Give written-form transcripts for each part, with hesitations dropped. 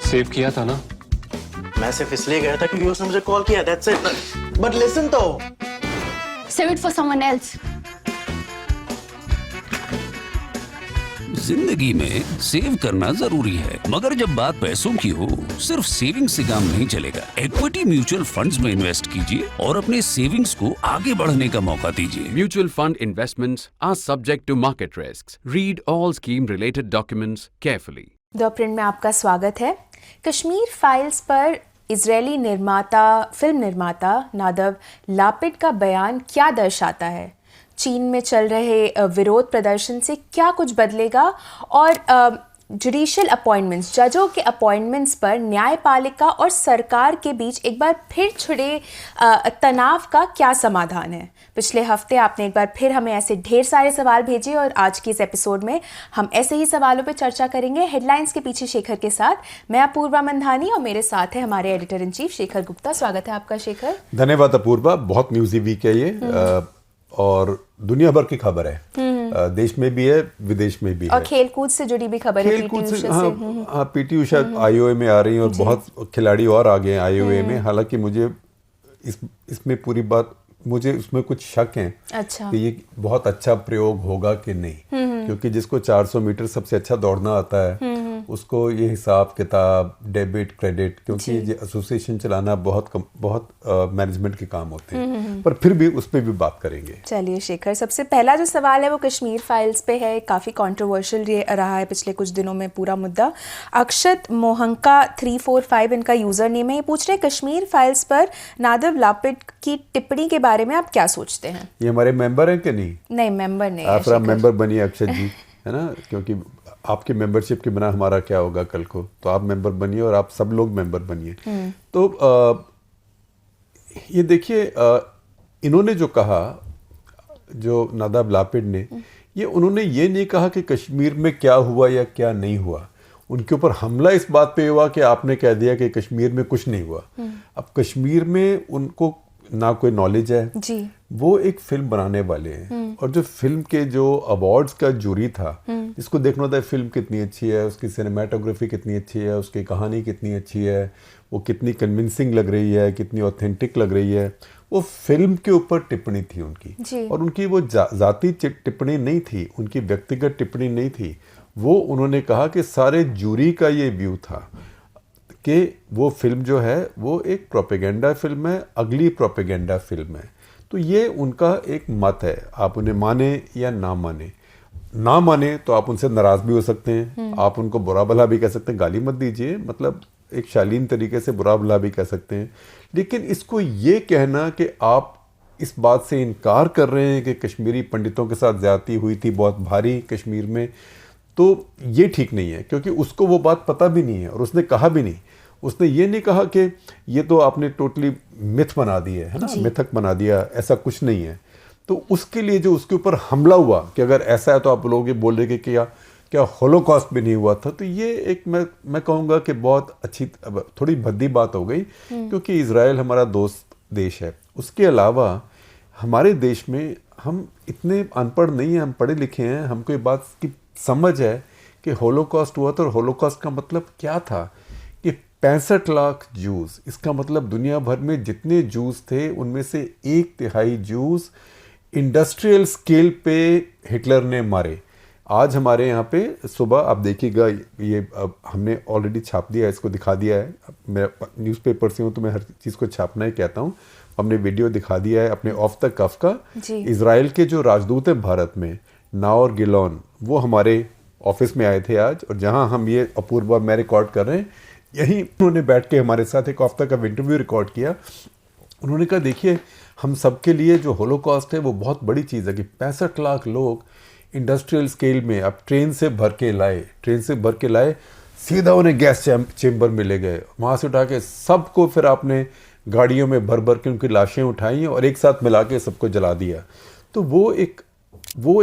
Save किया था ना? मैं सिर्फ इसलिए गया था क्योंकि उसने मुझे कॉल किया, that's it. But listen तो. Save it for someone else. जिंदगी में सेव करना जरूरी है, मगर जब बात पैसों की हो, सिर्फ सेविंग से काम नहीं चलेगा। इक्विटी म्यूचुअल फंड्स में इन्वेस्ट कीजिए और अपने सेविंग्स को आगे बढ़ने का मौका दीजिए। Mutual fund investments are subject to market risks. Read all scheme-related documents carefully. The print में आपका स्वागत है। कश्मीर फाइल्स पर इजरायली फिल्म निर्माता नादव लापिड का बयान क्या दर्शाता है? चीन में चल रहे विरोध प्रदर्शन से क्या कुछ बदलेगा? और जुडिशियल अपॉइंटमेंट्स, जजों के अपॉइंटमेंट्स पर न्यायपालिका और सरकार के बीच एक बार फिर छिड़े तनाव का क्या समाधान है? पिछले हफ्ते आपने एक बार फिर हमें ऐसे ढेर सारे सवाल भेजे और आज की इस एपिसोड में हम ऐसे ही सवालों पर चर्चा करेंगे हेडलाइंस के पीछे शेखर के साथ। मैं अपूर्वा मंधानी और मेरे साथ है हमारे editor in chief Shekhar Gupta. स्वागत है आपका शेखर। धन्यवाद अपूर्वा, बहुत न्यूज़ी वीक है ये और दुनिया भर की खबर है, देश में भी है विदेश में भी और है। खेलकूद से जुड़ी भी खबर है। खेलकूद से हाँ, पीटी उषा आईओए में आ रही हैं और बहुत खिलाड़ी और आ गए हैं आईओए में। हालांकि मुझे इसमें पूरी बात, मुझे उसमें कुछ शक है कि ये बहुत अच्छा प्रयोग होगा कि नहीं, क्योंकि जिसको 400 मीटर सबसे अच्छा दौड़ना आता है उसको ये हिसाब किताब, डेबिट, क्रेडिट, क्योंकि ये एसोसिएशन चलाना बहुत मैनेजमेंट के काम होते हैं, पर फिर भी उस पर भी बात करेंगे। चलिए शेखर, सबसे पहला जो सवाल है वो कश्मीर फाइल्स पे है। काफ़ी कंट्रोवर्शियल रहा है पिछले कुछ दिनों में पूरा मुद्दा। अक्षत मोहंका 345 इनका यूज़र नेम है। ये पूछ रहे कश्मीर फाइल्स पर नादव लापिड की टिप्पणी के बारे में आप क्या सोचते हैं? ये हमारे मेंबर हैं कि नहीं? नहीं, मेंबर नहीं। आप मेंबर बनिए अक्षत जी, है ना, क्योंकि आपकी मेंबरशिप के बिना हमारा क्या होगा कल को। तो आप मेंबर बनिए और आप सब लोग मेंबर बनिए। तो ये देखिए, इन्होंने जो कहा, जो नादव लापिड ने, ये उन्होंने ये नहीं कहा कि कश्मीर में क्या हुआ या क्या नहीं हुआ। उनके ऊपर हमला इस बात पे हुआ कि आपने कह दिया कि कश्मीर में कुछ नहीं हुआ। अब कश्मीर में उनको ना कोई नॉलेज है जी। वो एक फिल्म बनाने वाले हैं और जो फिल्म के जो अवार्ड्स का जूरी था, जिसको देखना होता है फिल्म कितनी अच्छी है, उसकी सिनेमाटोग्राफी कितनी अच्छी है, उसकी कहानी कितनी अच्छी है, वो कितनी कन्विंसिंग लग रही है, कितनी ऑथेंटिक लग रही है, वो फिल्म के ऊपर टिप्पणी थी उनकी। और उनकी वो जाती टिप्पणी नहीं थी, उनकी व्यक्तिगत टिप्पणी नहीं थी। वो उन्होंने कहा कि सारे जूरी का ये व्यू था कि वो फिल्म जो है वो एक प्रोपेगेंडा फिल्म है, अगली प्रोपेगेंडा फिल्म है। तो ये उनका एक मत है, आप उन्हें माने या ना माने तो आप उनसे नाराज भी हो सकते हैं, आप उनको बुरा भला भी कह सकते हैं, गाली मत दीजिए, मतलब एक शालीन तरीके से बुरा भला भी कह सकते हैं। लेकिन इसको ये कहना कि आप इस बात से इनकार कर रहे हैं कि कश्मीरी पंडितों के साथ ज्यादती हुई थी बहुत भारी कश्मीर में, तो ये ठीक नहीं है, क्योंकि उसको वो बात पता भी नहीं है और उसने कहा भी नहीं। उसने ये नहीं कहा कि ये तो आपने टोटली मिथ बना दी है ना, मिथक बना दिया, ऐसा कुछ नहीं है। तो उसके लिए जो उसके ऊपर हमला हुआ कि अगर ऐसा है तो आप लोग ये बोल रहे कि क्या होलोकॉस्ट भी नहीं हुआ था, तो ये एक मैं कहूँगा कि बहुत अच्छी, थोड़ी भद्दी बात हो गई, क्योंकि इजराइल हमारा दोस्त देश है। उसके अलावा हमारे देश में हम इतने अनपढ़ नहीं हैं, हम पढ़े लिखे हैं, हमको ये बात की समझ है कि होलोकॉस्ट हुआ था। और होलोकॉस्ट का मतलब क्या था कि 65 लाख जूस, इसका मतलब दुनिया भर में जितने जूस थे उनमें से 1/3 जूस इंडस्ट्रियल स्केल पे हिटलर ने मारे। आज हमारे यहाँ पे सुबह आप देखिएगा, ये हमने ऑलरेडी छाप दिया है, इसको दिखा दिया है। मैं न्यूज़पेपर से हूँ तो मैं हर चीज़ को छापना ही कहता हूँ। हमने वीडियो दिखा दिया है अपने ऑफ द कफ का। इजराइल के जो राजदूत हैं भारत में, नाओर गिलोन, वो हमारे ऑफिस में आए थे आज, और जहाँ हम ये अपूर्वा मैं रिकॉर्ड कर रहे हैं, यहीं उन्होंने बैठ के हमारे साथ एक हफ्ता का इंटरव्यू रिकॉर्ड किया। उन्होंने कहा देखिए, हम सबके लिए जो होलोकॉस्ट है वो बहुत बड़ी चीज़ है कि 65 लाख लोग इंडस्ट्रियल स्केल में अब ट्रेन से भर के लाए, सीधा उन्हें गैस चेम्बर में ले गए, वहाँ से उठा के सबको फिर आपने गाड़ियों में भर भर के उनकी लाशें उठाई और एक साथ मिला के सबको जला दिया। तो वो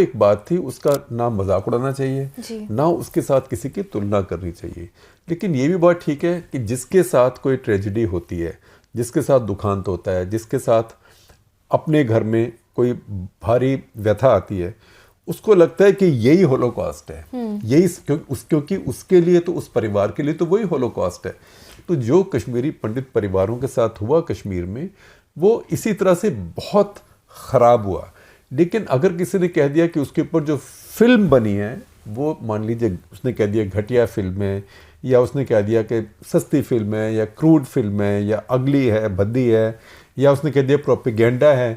एक बात थी, उसका ना मजाक उड़ाना चाहिए, ना उसके साथ किसी की तुलना करनी चाहिए। लेकिन ये भी बात ठीक है कि जिसके साथ कोई ट्रेजेडी होती है, जिसके साथ दुखांत होता है, जिसके साथ अपने घर में कोई भारी व्यथा आती है, उसको लगता है कि यही होलोकॉस्ट है, यही क्योंकि उसके लिए तो, उस परिवार के लिए तो वही होलोकॉस्ट है। तो जो कश्मीरी पंडित परिवारों के साथ हुआ कश्मीर में, वो इसी तरह से बहुत ख़राब हुआ। लेकिन अगर किसी ने कह दिया कि उसके ऊपर जो फिल्म बनी है वो, मान लीजिए उसने कह दिया घटिया फिल्म है, या उसने कह दिया कि सस्ती फिल्म है, या क्रूड फिल्म है, या अगली है, भद्दी है, या उसने कह दिया प्रोपेगेंडा है,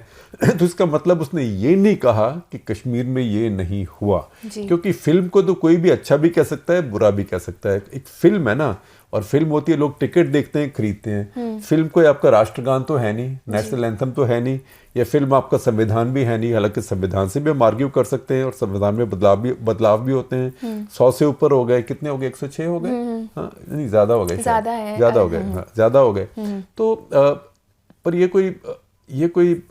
तो इसका मतलब उसने ये नहीं कहा कि कश्मीर में ये नहीं हुआ। क्योंकि फिल्म को तो कोई भी अच्छा भी कह सकता है, बुरा भी कह सकता है। एक फिल्म है ना, और फिल्म होती है, लोग टिकट देखते हैं, खरीदते हैं। फिल्म कोई आपका राष्ट्रगान तो है नहीं, नेशनल एंथम तो है नहीं, या फिल्म आपका संविधान भी है नहीं। हालांकि संविधान से भी हम आर्ग्यू कर सकते हैं, और संविधान में बदलाव भी होते हैं। 100 से ऊपर हो गए, कितने हो गए, 106 हो गए, हाँ नहीं ज़्यादा हो गए, ज़्यादा हो गए, हाँ ज़्यादा हो गए। तो पर ये कोई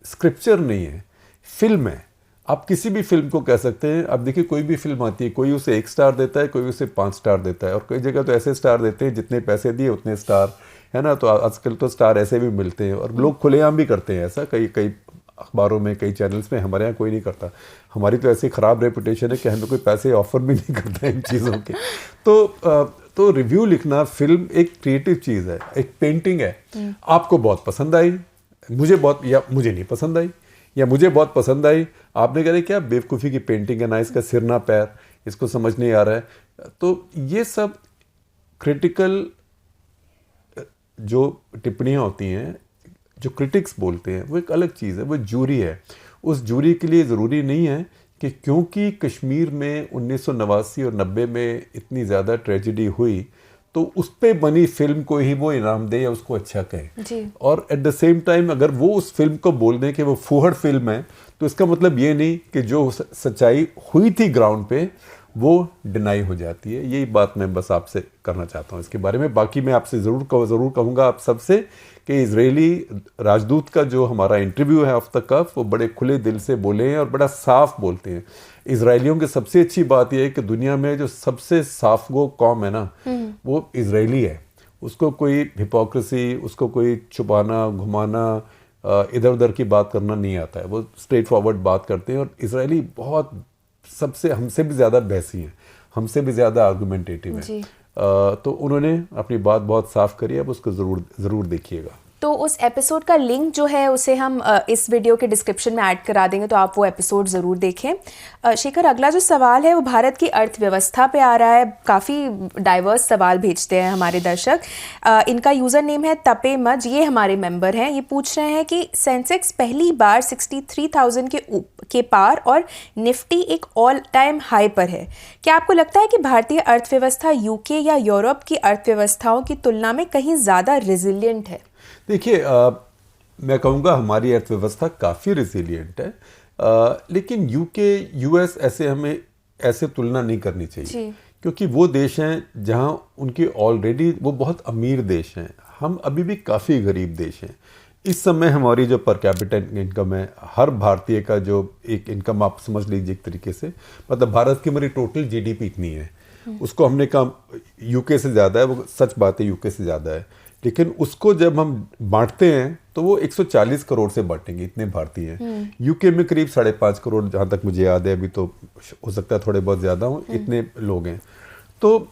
स्क्रिप्चर नहीं है, फिल्म है। आप किसी भी फिल्म को कह सकते हैं। अब देखिए, कोई भी फिल्म आती है, कोई उसे 1 स्टार देता है, कोई उसे 5 स्टार देता है, और कई जगह तो ऐसे स्टार देते हैं जितने पैसे दिए उतने स्टार, है ना। तो आजकल तो स्टार ऐसे भी मिलते हैं, और लोग खुलेआम भी करते हैं ऐसा। कई अखबारों में, कई चैनल्स में। हमारे यहाँ कोई नहीं करता। हमारी तो ऐसी ख़राब रेपुटेशन है कि हमें कोई पैसे ऑफर भी नहीं करता इन चीज़ों के। तो रिव्यू लिखना, फिल्म एक क्रिएटिव चीज़ है, एक पेंटिंग है। आपको बहुत पसंद आई, मुझे नहीं पसंद आई, या मुझे बहुत पसंद आई, आपने कहा क्या बेवकूफ़ी की पेंटिंग है ना, इसका सिर ना पैर, इसको समझ नहीं आ रहा है। तो ये सब क्रिटिकल जो टिप्पणियाँ होती हैं, जो क्रिटिक्स बोलते हैं, वो एक अलग चीज़ है, वो जूरी है। उस जूरी के लिए ज़रूरी नहीं है कि क्योंकि कश्मीर में 1989 और 90 में इतनी ज़्यादा ट्रेजिडी हुई, तो उस पे बनी फिल्म को ही वो इनाम दे या उसको अच्छा कहे। और एट द सेम टाइम अगर वो उस फिल्म को बोल दें कि वो फूहड़ फिल्म है, तो इसका मतलब ये नहीं कि जो सच्चाई हुई थी ग्राउंड पे वो डिनाई हो जाती है। यही बात मैं बस आपसे करना चाहता हूँ इसके बारे में। बाकी मैं आपसे ज़रूर कहूँगा आप सबसे कि इजरायली राजदूत का जो हमारा इंटरव्यू है ऑफ द कफ, वो बड़े खुले दिल से बोले हैं और बड़ा साफ बोलते हैं। इजरायलियों की सबसे अच्छी बात यह है कि दुनिया में जो सबसे साफ गो कौम है ना, वो इजरायली है। उसको कोई हिपोक्रेसी, उसको कोई छुपाना घुमाना, इधर उधर की बात करना नहीं आता है। वो स्ट्रेट फॉरवर्ड बात करते हैं। और इजरायली बहुत सबसे हमसे भी ज़्यादा बहसी हैं, हमसे भी ज़्यादा आर्गुमेंटेटिव हैं। तो उन्होंने अपनी बात बहुत साफ करी, अब उसको ज़रूर देखिएगा। तो उस एपिसोड का लिंक जो है उसे हम इस वीडियो के डिस्क्रिप्शन में ऐड करा देंगे, तो आप वो एपिसोड ज़रूर देखें। शेखर, अगला जो सवाल है वो भारत की अर्थव्यवस्था पे आ रहा है। काफ़ी डाइवर्स सवाल भेजते हैं हमारे दर्शक। इनका यूज़र नेम है तपे मज, ये हमारे मेंबर हैं। ये पूछ रहे हैं कि सेंसेक्स पहली बार 63,000 के पार और निफ्टी एक ऑल टाइम हाई पर है। क्या आपको लगता है कि भारतीय अर्थव्यवस्था यूके या यूरोप की अर्थव्यवस्थाओं की तुलना में कहीं ज़्यादा रिजिलियंट है? देखिए, मैं कहूँगा हमारी अर्थव्यवस्था काफ़ी रिजिलियंट है, लेकिन यूके यूएस हमें ऐसे तुलना नहीं करनी चाहिए, क्योंकि वो देश हैं जहाँ उनकी ऑलरेडी वो बहुत अमीर देश हैं। हम अभी भी काफ़ी गरीब देश हैं। इस समय हमारी जो पर कैपिटा इनकम है, हर भारतीय का जो एक इनकम आप समझ लीजिए एक तरीके से, मतलब भारत की हमारी टोटल जीडीपी इतनी है, उसको हमने कहा यूके से ज़्यादा है। वो सच बात है, यूके से ज़्यादा है, लेकिन उसको जब हम बांटते हैं तो वो 140 करोड़ से बांटेंगे, इतने भारतीय हैं। यूके में करीब 5.5 करोड़, जहाँ तक मुझे याद है, अभी तो हो सकता है थोड़े बहुत ज़्यादा हों, इतने लोग हैं। तो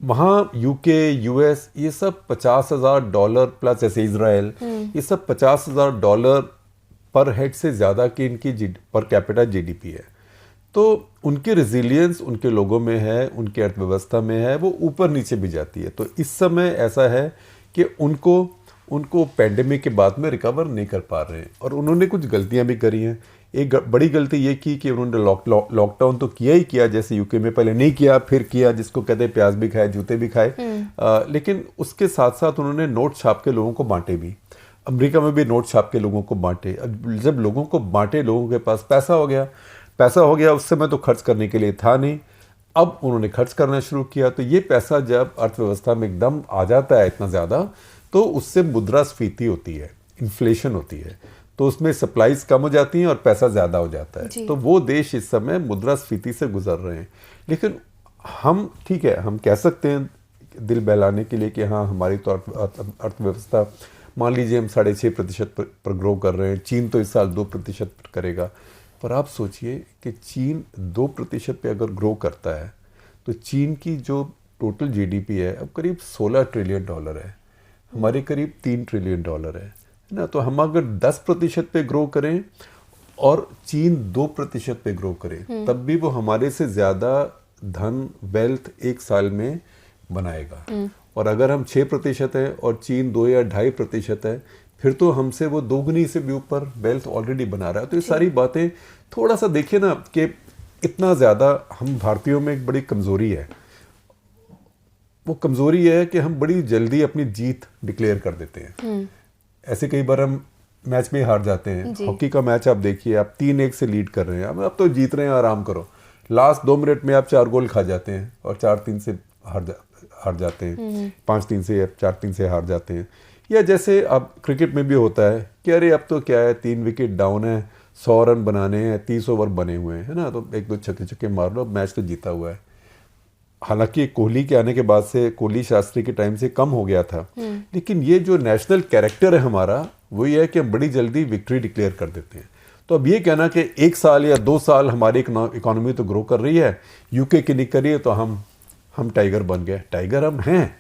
वहाँ यूके यूएस ये सब $50,000 प्लस, जैसे इजराइल, ये सब $50,000 पर हेड से ज़्यादा की इनकी पर कैपिटा जीडीपी है। तो उनकी रेजिलियंस उनके लोगों में है, उनके अर्थव्यवस्था में है, वो ऊपर नीचे भी जाती है। तो इस समय ऐसा है कि उनको पैंडेमिक के बाद में रिकवर नहीं कर पा रहे हैं, और उन्होंने कुछ गलतियां भी करी हैं। एक बड़ी गलती ये की कि उन्होंने लॉकडाउन तो किया ही किया, जैसे यूके में पहले नहीं किया, फिर किया, जिसको कहते हैं प्याज भी खाए जूते भी खाए। लेकिन उसके साथ साथ उन्होंने नोट छाप के लोगों को बांटे भी। अमेरिका में भी नोट छाप के लोगों को बांटे। अब जब लोगों को बांटे, लोगों के पास पैसा हो गया, उस समय तो खर्च करने के लिए था नहीं, अब उन्होंने खर्च करना शुरू किया। तो ये पैसा जब अर्थव्यवस्था में एकदम आ जाता है इतना ज़्यादा, तो उससे मुद्रास्फीति होती है, इन्फ्लेशन होती है, तो उसमें सप्लाईज कम हो जाती हैं और पैसा ज़्यादा हो जाता है। तो वो देश इस समय मुद्रास्फीति से गुजर रहे हैं। लेकिन हम, ठीक है, हम कह सकते हैं दिल बहलाने के लिए कि हाँ, हमारी तो अर्थव्यवस्था, मान लीजिए हम 6.5% पर ग्रो कर रहे हैं, चीन तो इस साल 2% करेगा। पर आप सोचिए कि चीन 2% पे अगर ग्रो करता है तो चीन की जो टोटल जीडीपी है अब करीब $16 ट्रिलियन है, हमारे करीब $3 ट्रिलियन है ना। तो हम अगर 10% पे ग्रो करें और चीन 2% पे ग्रो करे तब भी वो हमारे से ज़्यादा धन वेल्थ एक साल में बनाएगा। और अगर हम 6% है और चीन 2 या 2.5% है, फिर तो हमसे वो दोगुनी से भी ऊपर वेल्थ ऑलरेडी बना रहा है। तो ये सारी बातें थोड़ा सा देखिए ना कि इतना ज़्यादा हम भारतीयों में एक बड़ी कमज़ोरी है। वो कमज़ोरी है कि हम बड़ी जल्दी अपनी जीत डिक्लेयर कर देते हैं। ऐसे कई बार हम मैच में हार जाते हैं। हॉकी का मैच आप देखिए, आप 3-1 से लीड कर रहे हैं, अब तो जीत रहे हैं, आराम करो। लास्ट 2 मिनट में आप 4 गोल खा जाते हैं और 4-3 से हार जाते हैं, 5-3 से या 4-3 से हार जाते हैं। या जैसे अब क्रिकेट में भी होता है कि अरे अब तो क्या है, 3 विकेट डाउन है, 100 रन बनाने हैं, 30 ओवर बने हुए हैं, है ना, तो 1-2 छक्के मार लो, मैच तो जीता हुआ है। हालांकि कोहली के आने के बाद से, कोहली शास्त्री के टाइम से कम हो गया था, लेकिन ये जो नेशनल कैरेक्टर है हमारा वो ये है कि हम बड़ी जल्दी विक्ट्री डिक्लेयर कर देते हैं। तो अब ये कहना कि 1 साल या 2 साल हमारी इकोनॉमी तो ग्रो कर रही है, यूके की नहीं कर रही है, तो हम टाइगर बन गए। टाइगर हम हैं,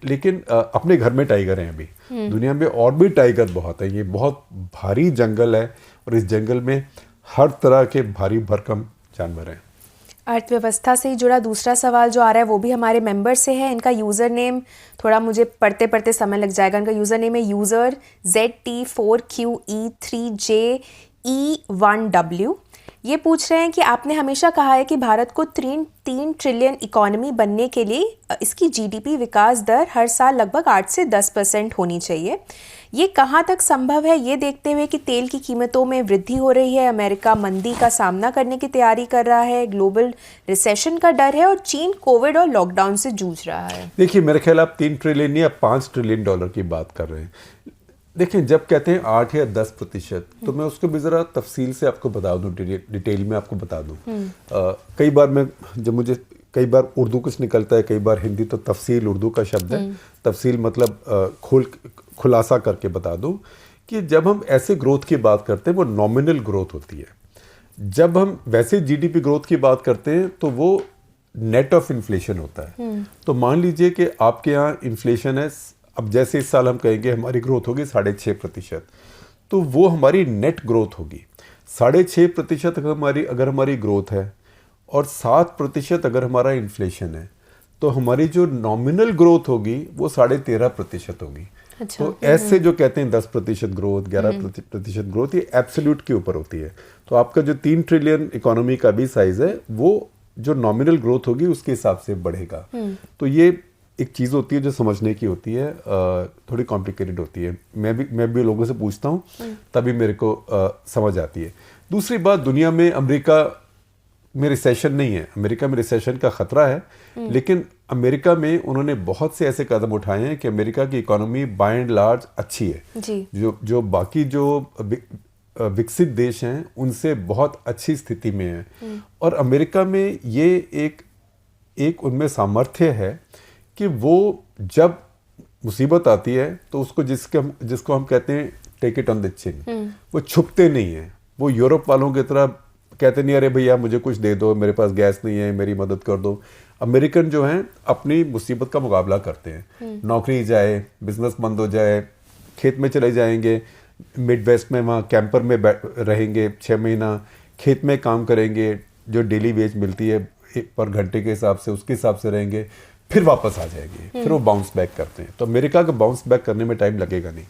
लेकिन अपने घर में टाइगर हैं अभी। दुनिया में और भी टाइगर बहुत है। ये बहुत भारी जंगल है और इस जंगल में हर तरह के भारी भरकम जानवर हैं। अर्थव्यवस्था से ही जुड़ा दूसरा सवाल जो आ रहा है वो भी हमारे मेंबर से है। इनका यूज़र नेम थोड़ा मुझे पढ़ते पढ़ते समय लग जाएगा। इनका यूज़र नेम है यूज़र ZT4QE3JE1W। ये पूछ रहे हैं कि आपने हमेशा कहा है कि भारत को 3 ट्रिलियन इकॉनमी बनने के लिए इसकी जीडीपी विकास दर हर साल लगभग 8 से 10% होनी चाहिए। ये कहाँ तक संभव है, ये देखते हुए कि तेल की कीमतों में वृद्धि हो रही है, अमेरिका मंदी का सामना करने की तैयारी कर रहा है, ग्लोबल रिसेशन का डर है और चीन कोविड और लॉकडाउन से जूझ रहा है। देखिए, मेरे ख्याल आप 3 ट्रिलियन या 5 ट्रिलियन डॉलर की बात कर रहे हैं। देखिए, जब कहते हैं 8 या 10%, तो मैं उसको भी ज़रा तफसील से आपको बता दूं, डिटेल में आपको बता दूं। कई बार उर्दू कुछ निकलता है, कई बार हिंदी, तो तफसील उर्दू का शब्द है। तफसील मतलब खुलासा करके बता दूं कि जब हम ऐसे ग्रोथ की बात करते हैं वो नॉमिनल ग्रोथ होती है। जब हम वैसे जीडीपी ग्रोथ की बात करते हैं तो वो नेट ऑफ इन्फ्लेशन होता है। तो मान लीजिए कि आपके यहाँ इन्फ्लेशन है, अब जैसे इस साल हम कहेंगे हमारी ग्रोथ होगी 6.5%, तो वो हमारी नेट ग्रोथ होगी। 6.5% अगर हमारी ग्रोथ है और 7% अगर हमारा इन्फ्लेशन है, तो हमारी जो नॉमिनल ग्रोथ होगी वो 13.5% होगी। अच्छा। तो ऐसे जो कहते हैं 10% ग्रोथ, 11% ग्रोथ, ये एब्सोल्यूट के ऊपर होती है। तो आपका जो 3 ट्रिलियन इकोनॉमी का भी साइज है वो जो नॉमिनल ग्रोथ होगी उसके हिसाब से बढ़ेगा। तो ये एक चीज़ होती है जो समझने की होती है, थोड़ी कॉम्प्लिकेटेड होती है। मैं भी लोगों से पूछता हूँ तभी मेरे को समझ आती है। दूसरी बात, दुनिया में अमेरिका में रिसेशन नहीं है, अमेरिका में रिसेशन का खतरा है, लेकिन अमेरिका में उन्होंने बहुत से ऐसे कदम उठाए हैं कि अमेरिका की इकोनॉमी बाय एंड लार्ज अच्छी है जी। जो बाकी जो विकसित देश हैं उनसे बहुत अच्छी स्थिति में है। और अमेरिका में ये एक उनमें सामर्थ्य है कि वो जब मुसीबत आती है तो उसको जिसको हम कहते हैं take it on the chin, वो छुपते नहीं है। वो यूरोप वालों की तरह कहते नहीं अरे भैया मुझे कुछ दे दो, मेरे पास गैस नहीं है, मेरी मदद कर दो। अमेरिकन जो हैं अपनी मुसीबत का मुकाबला करते हैं। नौकरी जाए, बिजनेस बंद हो जाए, खेत में चले जाएंगे, मिड वेस्ट में वहाँ कैंपर में रहेंगे, 6 महीना खेत में काम करेंगे, जो डेली वेज मिलती है पर घंटे के हिसाब से, उसके हिसाब से रहेंगे, फिर वापस आ जाएंगे, फिर वो बाउंस बैक करते हैं। तो अमेरिका का बाउंस बैक करने में टाइम लगेगा नहीं।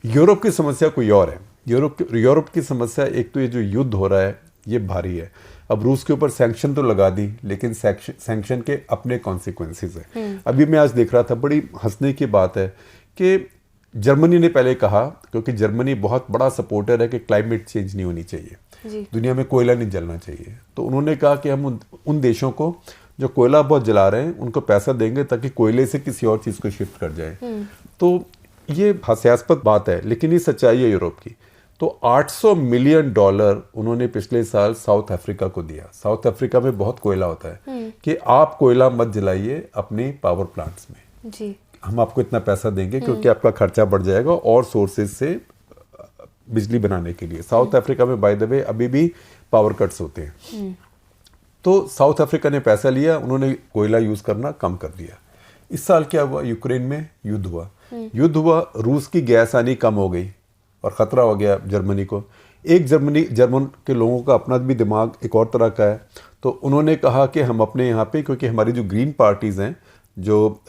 यूरोप की समस्या कोई और है। यूरोप की समस्या, एक तो ये जो युद्ध हो रहा है ये भारी है। अब रूस के ऊपर सैंक्शन तो लगा दी, लेकिन सैंक्शन के अपने कॉन्सिक्वेंसेस हैं। अभी मैं आज देख रहा था, बड़ी हंसने की बात है कि जर्मनी ने पहले कहा, क्योंकि जर्मनी बहुत बड़ा सपोर्टर है कि क्लाइमेट चेंज नहीं होनी चाहिए, दुनिया में कोयला नहीं जलना चाहिए, तो उन्होंने कहा कि हम उन देशों को जो कोयला बहुत जला रहे हैं उनको पैसा देंगे ताकि कोयले से किसी और चीज़ को शिफ्ट कर जाए। तो ये हास्यास्पद बात है, लेकिन ये सच्चाई है यूरोप की। तो $800 मिलियन उन्होंने पिछले साल साउथ अफ्रीका को दिया। साउथ अफ्रीका में बहुत कोयला होता है कि आप कोयला मत जलाइए अपने पावर प्लांट्स में जी। हम आपको इतना पैसा देंगे क्योंकि आपका खर्चा बढ़ जाएगा और सोर्सेज से बिजली बनाने के लिए। साउथ अफ्रीका में बाय द वे अभी भी पावर कट्स होते हैं। तो साउथ अफ्रीका ने पैसा लिया, उन्होंने कोयला यूज़ करना कम कर दिया। इस साल क्या हुआ, यूक्रेन में युद्ध हुआ, रूस की गैस आनी कम हो गई और ख़तरा हो गया जर्मनी को। एक जर्मन के लोगों का अपना भी दिमाग एक और तरह का है, तो उन्होंने कहा कि हम अपने यहाँ पे, क्योंकि हमारी जो ग्रीन पार्टीज़ हैं, जो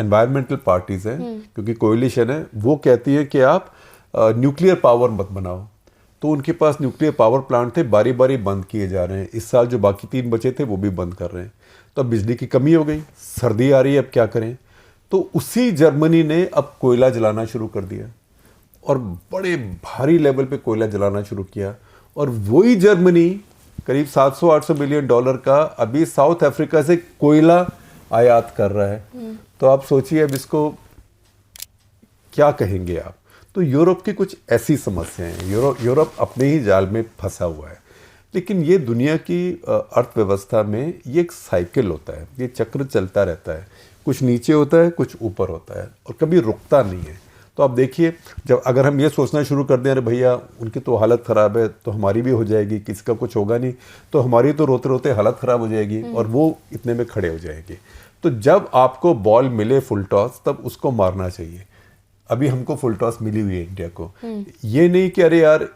एनवायरमेंटल पार्टीज़ हैं, क्योंकि कोalition है, वो कहती है कि आप न्यूक्लियर पावर मत बनाओ। तो उनके पास न्यूक्लियर पावर प्लांट थे, बारी बारी बंद किए जा रहे हैं। इस साल जो बाकी 3 बचे थे वो भी बंद कर रहे हैं। तो अब बिजली की कमी हो गई, सर्दी आ रही है, अब क्या करें। तो उसी जर्मनी ने अब कोयला जलाना शुरू कर दिया और बड़े भारी लेवल पे कोयला जलाना शुरू किया। और वही जर्मनी करीब 700-800 मिलियन डॉलर का अभी साउथ अफ्रीका से कोयला आयात कर रहा है। तो आप सोचिए अब इसको क्या कहेंगे आप। तो यूरोप की कुछ ऐसी समस्याएं हैं। यूरोप अपने ही जाल में फंसा हुआ है। लेकिन ये दुनिया की अर्थव्यवस्था में ये एक साइकिल होता है, ये चक्र चलता रहता है। कुछ नीचे होता है, कुछ ऊपर होता है और कभी रुकता नहीं है। तो आप देखिए, जब अगर हम ये सोचना शुरू कर दें अरे भैया उनकी तो हालत ख़राब है तो हमारी भी हो जाएगी, किसी का कुछ होगा नहीं, तो हमारी तो रोते रोते हालत ख़राब हो जाएगी और वो इतने में खड़े हो जाएंगे। तो जब आपको बॉल मिले फुल टॉस, तब उसको मारना चाहिए। अभी हमको फुल टॉस मिली हुई है इंडिया को। ये नहीं कि अरे यार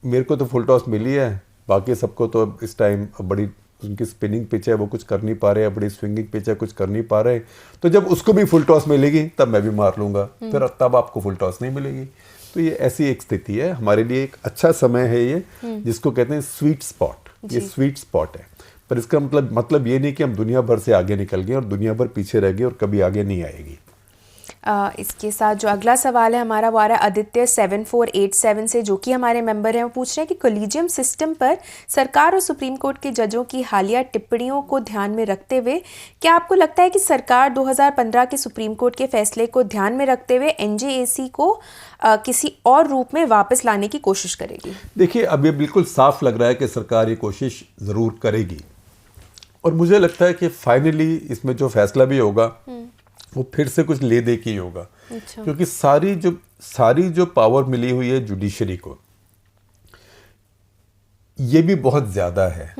मेरे को तो फुल टॉस मिली है, बाकी सबको तो अब इस टाइम बड़ी उनकी स्पिनिंग पिच है, वो कुछ कर नहीं पा रहे हैं, बड़ी स्विंगिंग पिच है, कुछ कर नहीं पा रहे। तो जब उसको भी फुल टॉस मिलेगी तब मैं भी मार लूंगा, फिर तब आपको फुल टॉस नहीं मिलेगी। तो ये ऐसी एक स्थिति है। हमारे लिए एक अच्छा समय है ये, जिसको कहते हैं स्वीट स्पॉट। ये स्वीट स्पॉट है, पर इसका मतलब ये नहीं कि हम दुनिया भर से आगे निकल गए और दुनिया भर पीछे रह गए और कभी आगे नहीं आएगी। इसके साथ जो अगला सवाल है हमारा, वो आ रहा है आदित्य 7487 से, जो कि हमारे मेंबर हैं। वो पूछ रहे हैं कि कोलिजियम सिस्टम पर सरकार और सुप्रीम कोर्ट के जजों की हालिया टिप्पणियों को ध्यान में रखते हुए क्या आपको लगता है कि सरकार 2015 के सुप्रीम कोर्ट के फैसले को ध्यान में रखते हुए एनजेएसी को किसी और रूप में वापस लाने की कोशिश करेगी? देखिए, अब ये बिल्कुल साफ लग रहा है कि सरकार ये कोशिश ज़रूर करेगी और मुझे लगता है कि फाइनली इसमें जो फैसला भी होगा वो फिर से कुछ ले दे के ही होगा। अच्छा। क्योंकि सारी जो पावर मिली हुई है जुडिशरी को, ये भी बहुत ज़्यादा है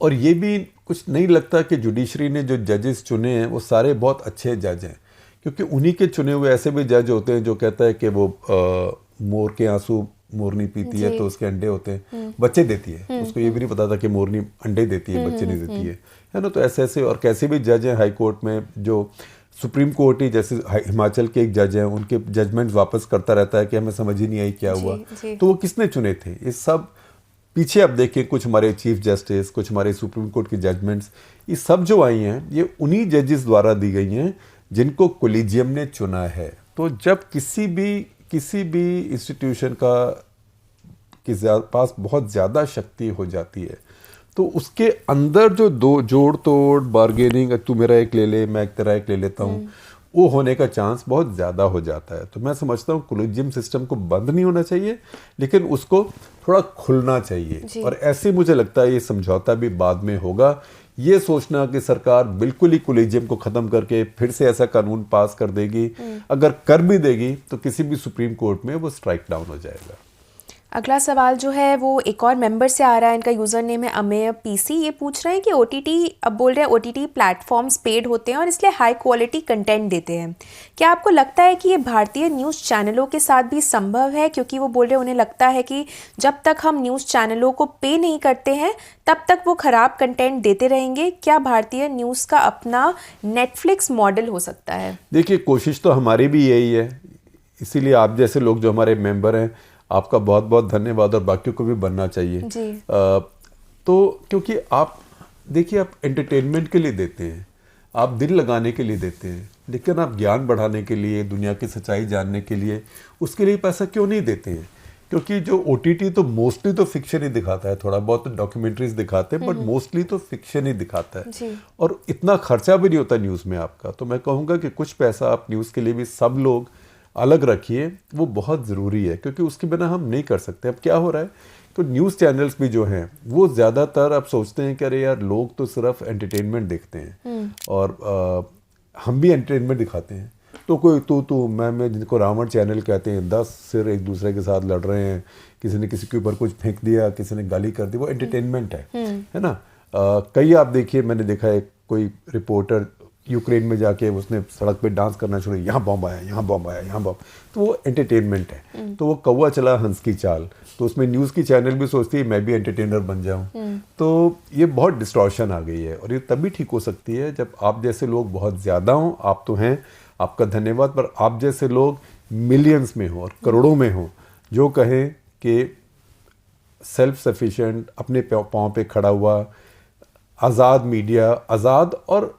और ये भी कुछ नहीं लगता कि जुडिशरी ने जो जजेस चुने हैं वो सारे बहुत अच्छे जज हैं, क्योंकि उन्हीं के चुने हुए ऐसे भी जज होते हैं जो कहता है कि वो मोर के आंसू मोरनी पीती है तो उसके अंडे होते हैं, बच्चे देती है। उसको ये भी नहीं पता था कि मोरनी अंडे देती है, बच्चे नहीं देती है ना। तो ऐसे और कैसे भी जज हैं हाई कोर्ट में, जो सुप्रीम कोर्ट ही जैसे हिमाचल के एक जज हैं, उनके जजमेंट वापस करता रहता है कि हमें समझ ही नहीं आई क्या हुआ। तो वो किसने चुने थे? ये सब पीछे अब देखिए, कुछ हमारे चीफ जस्टिस, कुछ हमारे सुप्रीम कोर्ट की जजमेंट्स, ये सब जो आई हैं ये उन्हीं जजेस द्वारा दी गई हैं जिनको कोलिजियम ने चुना है। तो जब किसी भी इंस्टीट्यूशन के पास बहुत ज़्यादा शक्ति हो जाती है तो उसके अंदर जो दो जोड़ तोड़ बार्गेनिंग, तू मेरा एक ले ले मैं तेरा एक ले लेता हूँ, वो होने का चांस बहुत ज़्यादा हो जाता है। तो मैं समझता हूँ कोलिजियम सिस्टम को बंद नहीं होना चाहिए, लेकिन उसको थोड़ा खुलना चाहिए। और ऐसे मुझे लगता है ये समझौता भी बाद में होगा। ये सोचना कि सरकार बिल्कुल ही कोलिजियम को ख़त्म करके फिर से ऐसा कानून पास कर देगी, अगर कर भी देगी तो किसी भी सुप्रीम कोर्ट में वो स्ट्राइक डाउन हो जाएगा। अगला सवाल जो है वो एक और मेंबर से आ रहा है, इनका यूज़र नेम है अमेय पीसी। ये पूछ रहे हैं कि ओटीटी, अब बोल रहे हैं ओटीटी प्लेटफॉर्म्स पेड होते हैं और इसलिए हाई क्वालिटी कंटेंट देते हैं। क्या आपको लगता है कि ये भारतीय न्यूज़ चैनलों के साथ भी संभव है? क्योंकि वो बोल रहे हैं उन्हें लगता है कि जब तक हम न्यूज़ चैनलों को पे नहीं करते हैं तब तक वो ख़राब कंटेंट देते रहेंगे। क्या भारतीय न्यूज़ का अपना नेटफ्लिक्स मॉडल हो सकता है? देखिए, कोशिश तो हमारी भी यही है, इसीलिए आप जैसे लोग जो हमारे मेंबर हैं, आपका बहुत बहुत धन्यवाद और बाकियों को भी बनना चाहिए जी। तो क्योंकि आप देखिए, आप एंटरटेनमेंट के लिए देते हैं, आप दिल लगाने के लिए देते हैं, लेकिन आप ज्ञान बढ़ाने के लिए, दुनिया की सच्चाई जानने के लिए, उसके लिए पैसा क्यों नहीं देते हैं? क्योंकि जो ओटीटी तो मोस्टली तो फिक्शन ही दिखाता है, थोड़ा बहुत डॉक्यूमेंट्रीज दिखाते हैं, बट मोस्टली तो फिक्शन ही दिखाता है और इतना खर्चा भी नहीं होता न्यूज़ में आपका। तो मैं कहूँगा कि कुछ पैसा आप न्यूज़ के लिए भी सब लोग अलग रखिए, वो बहुत ज़रूरी है, क्योंकि उसके बिना हम नहीं कर सकते। अब क्या हो रहा है कि न्यूज़ चैनल्स भी जो हैं वो ज़्यादातर अब सोचते हैं कि अरे यार लोग तो सिर्फ एंटरटेनमेंट देखते हैं और हम भी एंटरटेनमेंट दिखाते हैं, तो कोई तू मैं जिनको रावण चैनल कहते हैं, 10 सिर एक दूसरे के साथ लड़ रहे हैं, किसी ने किसी के ऊपर कुछ फेंक दिया, किसी ने गाली कर दी, वो एंटरटेनमेंट है ना। कई आप देखिए, मैंने देखा है कोई रिपोर्टर यूक्रेन में जाके उसने सड़क पे डांस करना शुरू, यहाँ बॉम्ब आया, यहाँ बॉम्ब आया, यहाँ बॉम्ब, तो वो एंटरटेनमेंट है। तो वो कौवा चला हंस की चाल, तो उसमें न्यूज़ की चैनल भी सोचती है मैं भी एंटरटेनर बन जाऊँ। तो ये बहुत डिस्टॉर्शन आ गई है, और ये तभी ठीक हो सकती है जब आप जैसे लोग बहुत ज़्यादा हों। आप तो हैं, आपका धन्यवाद, पर आप जैसे लोग मिलियंस में हो और करोड़ों में हो, जो कहें कि सेल्फ सफिशिएंट, अपने पाँव पे खड़ा हुआ, आज़ाद मीडिया, आज़ाद और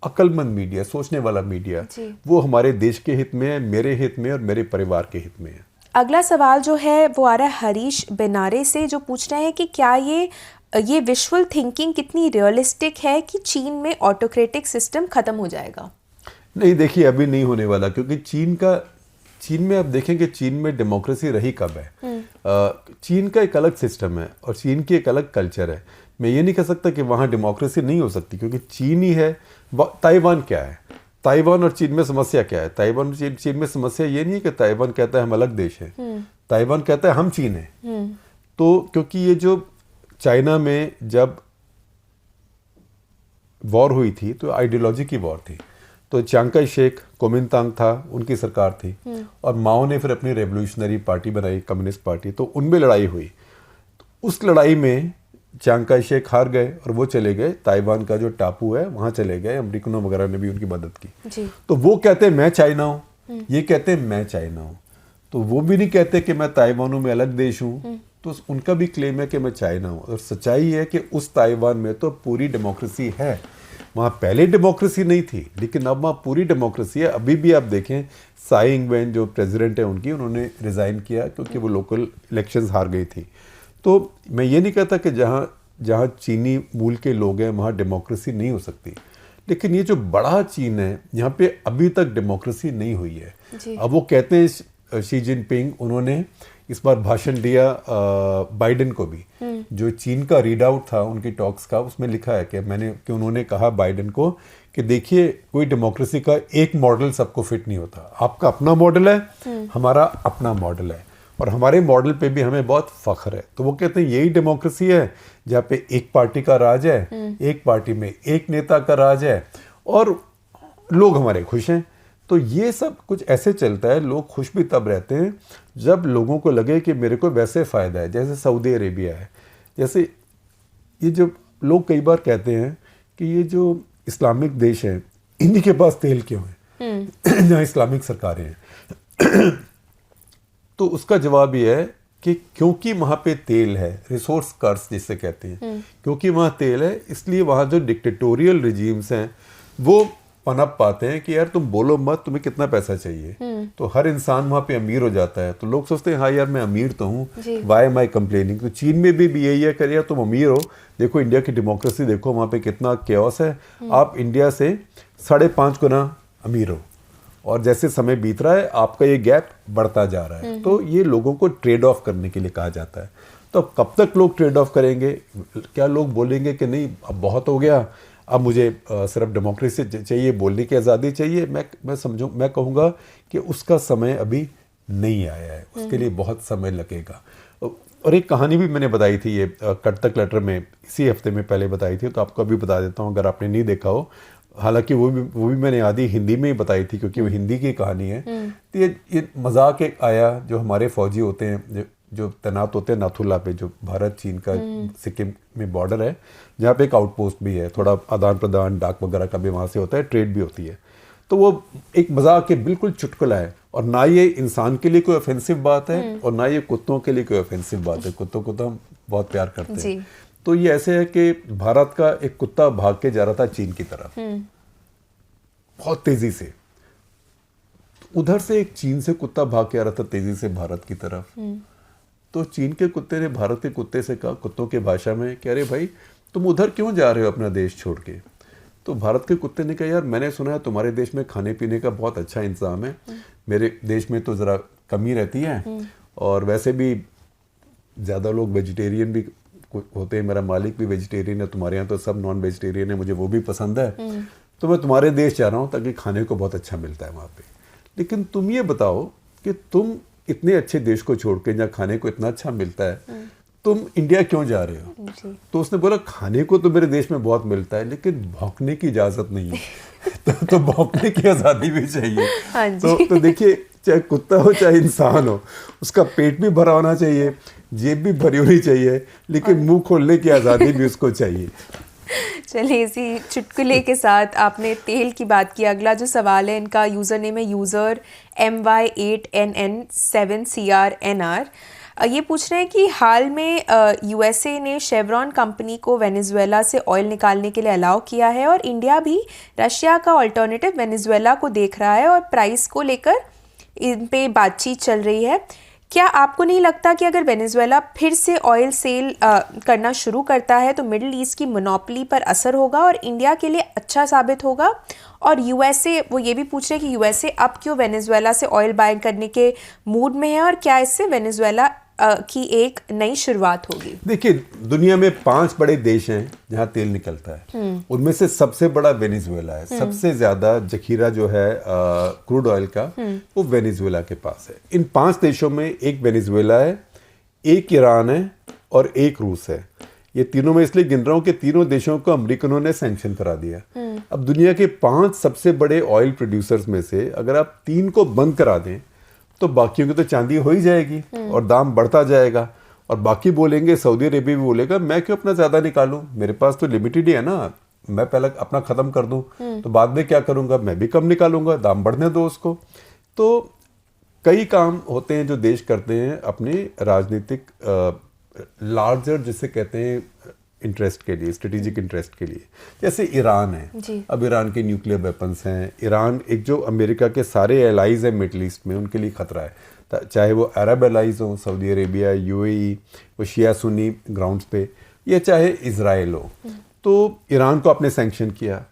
अक्लमंद मीडिया, सोचने वाला मीडिया, वो हमारे देश के हित में है, मेरे हित में और मेरे परिवार के हित में है। अगला सवाल जो है वो आ रहा है हरीश बेनारे से, जो पूछ रहे हैं कि क्या ये विजुअल थिंकिंग कितनी रियलिस्टिक है कि चीन में ऑटोक्रेटिक सिस्टम खत्म हो जाएगा? नहीं, देखिए अभी नहीं होने वाला, क्योंकि चीन में आप देखें कि चीन में डेमोक्रेसी रही कब है। चीन का एक अलग सिस्टम है और चीन की एक अलग कल्चर है। मैं ये नहीं कह सकता कि वहाँ डेमोक्रेसी नहीं हो सकती, क्योंकि चीन ही है। ताइवान क्या है, ताइवान और चीन में समस्या क्या है? ताइवान और चीन में समस्या ये नहीं है कि ताइवान कहता है हम अलग देश हैं, ताइवान कहता है हम चीन हैं। तो क्योंकि ये जो चाइना में जब वॉर हुई थी तो आइडियोलॉजी की वॉर थी, तो चियांग काई शेक, कोमिंतांग था, उनकी सरकार थी, और माओ ने फिर अपनी रेवोल्यूशनरी पार्टी बनाई, कम्युनिस्ट पार्टी, तो उनमें लड़ाई हुई। तो उस लड़ाई में चियांग काई शेक हार गए और वो चले गए ताइवान का जो टापू है वहाँ चले गए। अमेरिकनों वगैरह ने भी उनकी मदद की। तो वो कहते हैं मैं चाइना हूँ, ये कहते हैं मैं चाइना हूँ। तो वो भी नहीं कहते कि मैं ताइवान हूँ, मैं अलग देश हूँ। तो उनका भी क्लेम है कि मैं चाइना हूँ, और सच्चाई है कि उस ताइवान में तो पूरी डेमोक्रेसी है। वहाँ पहले डेमोक्रेसी नहीं थी, लेकिन अब वहाँ पूरी डेमोक्रेसी है। अभी भी आप देखें, साई इंग-वेन जो प्रेसिडेंट है उनकी, उन्होंने रिज़ाइन किया क्योंकि वो लोकल इलेक्शंस हार गई थी। तो मैं ये नहीं कहता कि जहाँ चीनी मूल के लोग हैं वहाँ डेमोक्रेसी नहीं हो सकती, लेकिन ये जो बड़ा चीन है यहाँ पे अभी तक डेमोक्रेसी नहीं हुई है। अब वो कहते हैं शी जिनपिंग, उन्होंने इस बार भाषण दिया बाइडेन को भी, जो चीन का रीड आउट था उनकी टॉक्स का, उसमें लिखा है कि उन्होंने कहा बाइडेन को कि देखिए कोई डेमोक्रेसी का एक मॉडल सबको फिट नहीं होता, आपका अपना मॉडल है, हमारा अपना मॉडल है, और हमारे मॉडल पे भी हमें बहुत फख्र है। तो वो कहते हैं यही डेमोक्रेसी है जहाँ पे एक पार्टी का राज है, एक पार्टी में एक नेता का राज है, और लोग हमारे खुश हैं। तो ये सब कुछ ऐसे चलता है। लोग खुश भी तब रहते हैं जब लोगों को लगे कि मेरे को वैसे फ़ायदा है, जैसे सऊदी अरेबिया है। जैसे ये जो लोग कई बार कहते हैं कि ये जो इस्लामिक देश हैं इन्हीं के पास तेल क्यों है जहाँ इस्लामिक सरकारें हैं। तो उसका जवाब ये है कि क्योंकि वहाँ पे तेल है, रिसोर्स कर्स जिसे कहते हैं, क्योंकि वहाँ तेल है, इसलिए वहाँ जो डिक्टेटोरियल रिजीम्स हैं वो पनप पाते हैं कि यार तुम बोलो मत, तुम्हें कितना पैसा चाहिए। तो हर इंसान वहाँ पे अमीर हो जाता है। तो लोग सोचते हैं हाँ यार मैं अमीर तो हूँ, वाई एम आई कंप्लेनिंग। तो चीन में भी यही है कि यार तुम अमीर हो, देखो इंडिया की डेमोक्रेसी देखो, वहाँ पे कितना केओस है, आप इंडिया से 5.5 गुना अमीर हो, और जैसे समय बीत रहा है आपका ये गैप बढ़ता जा रहा है। तो ये लोगों को ट्रेड ऑफ करने के लिए कहा जाता है। तो कब तक लोग ट्रेड ऑफ करेंगे? क्या लोग बोलेंगे कि नहीं अब बहुत हो गया, अब मुझे सिर्फ डेमोक्रेसी चाहिए, बोलने की आज़ादी चाहिए? मैं कहूँगा कि उसका समय अभी नहीं आया है, उसके लिए बहुत समय लगेगा। और एक कहानी भी मैंने बताई थी ये कट तक लेटर में, इसी हफ्ते में पहले बताई थी, तो आपको अभी बता देता हूँ अगर आपने नहीं देखा हो। हालांकि वो भी मैंने आधी हिंदी में ही बताई थी क्योंकि वो हिंदी की कहानी है। तो ये मजाक एक आया, जो हमारे फौजी होते हैं जो तैनात होते हैं नाथुला पे, जो भारत चीन का सिक्किम में बॉर्डर है, जहाँ पे एक आउटपोस्ट भी है, थोड़ा आदान प्रदान डाक वगैरह का भी वहाँ से होता है, ट्रेड भी होती है। तो वो एक मजाक के बिल्कुल चुटकुला है, और ना ये इंसान के लिए कोई ऑफेंसिव बात है और ना ये कुत्तों के लिए कोई ऑफेंसिव बात है। कुत्तों को तो हम बहुत प्यार करते हैं। तो ये ऐसे है कि भारत का एक कुत्ता भाग के जा रहा था चीन की तरफ बहुत तेजी से। उधर से एक चीन से कुत्ता भाग के आ रहा था तेजी से भारत की तरफ। तो चीन के कुत्ते ने भारत के कुत्ते से कहा, कुत्तों की भाषा में, कह रहे भाई तुम उधर क्यों जा रहे हो अपना देश छोड़ के? तो भारत के कुत्ते ने कहा यार मैंने सुना है तुम्हारे देश में खाने पीने का बहुत अच्छा इंतजाम है, मेरे देश में तो ज़रा कमी रहती है, और वैसे भी ज़्यादा लोग वेजिटेरियन भी होते हैं, मेरा मालिक भी वेजिटेरियन है, तुम्हारे यहाँ तो सब नॉन वेजिटेरियन है, मुझे वो भी पसंद है। तो मैं तुम्हारे देश जा रहा हूँ ताकि खाने को बहुत अच्छा मिलता है वहाँ पे, लेकिन तुम ये बताओ कि तुम इतने अच्छे देश को छोड़ के जहाँ खाने को इतना अच्छा मिलता है तुम इंडिया क्यों जा रहे हो? जी। तो उसने बोला खाने को तो मेरे देश में बहुत मिलता है लेकिन भौंकने की इजाजत नहीं है। तो भौंकने की आज़ादी भी चाहिए। हाँ जी। तो देखिए, चाहे कुत्ता हो चाहे इंसान हो, उसका पेट भी भरा होना चाहिए, जेब भी भरी होनी चाहिए, लेकिन मुंह खोलने की आज़ादी भी उसको चाहिए। चलिए, इसी चुटकुले के साथ आपने तेल की बात की। अगला जो सवाल है, इनका यूज़र नेम है यूज़र MY8NN7CRNR। ये पूछ रहे हैं कि हाल में यूएसए ने शेवरॉन कंपनी को वेनेजुएला से ऑयल निकालने के लिए अलाउ किया है और इंडिया भी रशिया का अल्टरनेटिव वेनेजुएला को देख रहा है और प्राइस को लेकर इन पे बातचीत चल रही है। क्या आपको नहीं लगता कि अगर वेनेजुएला फिर से ऑयल सेल करना शुरू करता है तो मिडिल ईस्ट की मोनोपोली पर असर होगा और इंडिया के लिए अच्छा साबित होगा? और यूएसए, वो ये भी पूछ रहे हैं कि यूएसए अब क्यों वेनेजुएला से ऑयल बाय करने के मूड में है और क्या इससे वेनेजुएला की एक नई शुरुआत होगी? देखिए, दुनिया में 5 बड़े देश हैं जहां तेल निकलता है। उनमें से सबसे बड़ा वेनेजुएला है। सबसे ज्यादा जखीरा जो है क्रूड ऑयल का, वो वेनेजुएला के पास है। इन 5 देशों में एक वेनेजुएला है, एक ईरान है और एक रूस है। ये तीनों में इसलिए गिन रहा हूं कि तीनों देशों को अमेरिकनों ने सैंक्शन करा दिया। अब दुनिया के 5 सबसे बड़े ऑयल प्रोड्यूसर्स में से अगर आप 3 को बंद करा दें तो बाकियों की तो चांदी हो ही जाएगी और दाम बढ़ता जाएगा। और बाकी बोलेंगे, सऊदी अरेबिया भी बोलेगा मैं क्यों अपना ज्यादा निकालूं, मेरे पास तो लिमिटेड ही है ना, मैं पहले अपना खत्म कर दूं तो बाद में क्या करूंगा, मैं भी कम निकालूंगा, दाम बढ़ने दो उसको। तो कई काम होते हैं जो देश करते हैं अपने राजनीतिक लार्जर जिसे कहते हैं इंटरेस्ट के लिए, स्ट्रेटेजिक इंटरेस्ट के लिए। जैसे ईरान है, अब ईरान के न्यूक्लियर वेपन्स हैं। ईरान एक जो अमेरिका के सारे एलाइज हैं मिडल ईस्ट में, उनके लिए खतरा है, चाहे वो अरब एलाइज हो, सऊदी अरेबिया, यूएई, वो शिया सुन्नी ग्राउंड्स पे, या चाहे इजराइल हो। तो ईरान को आपने सैंक्शन किया,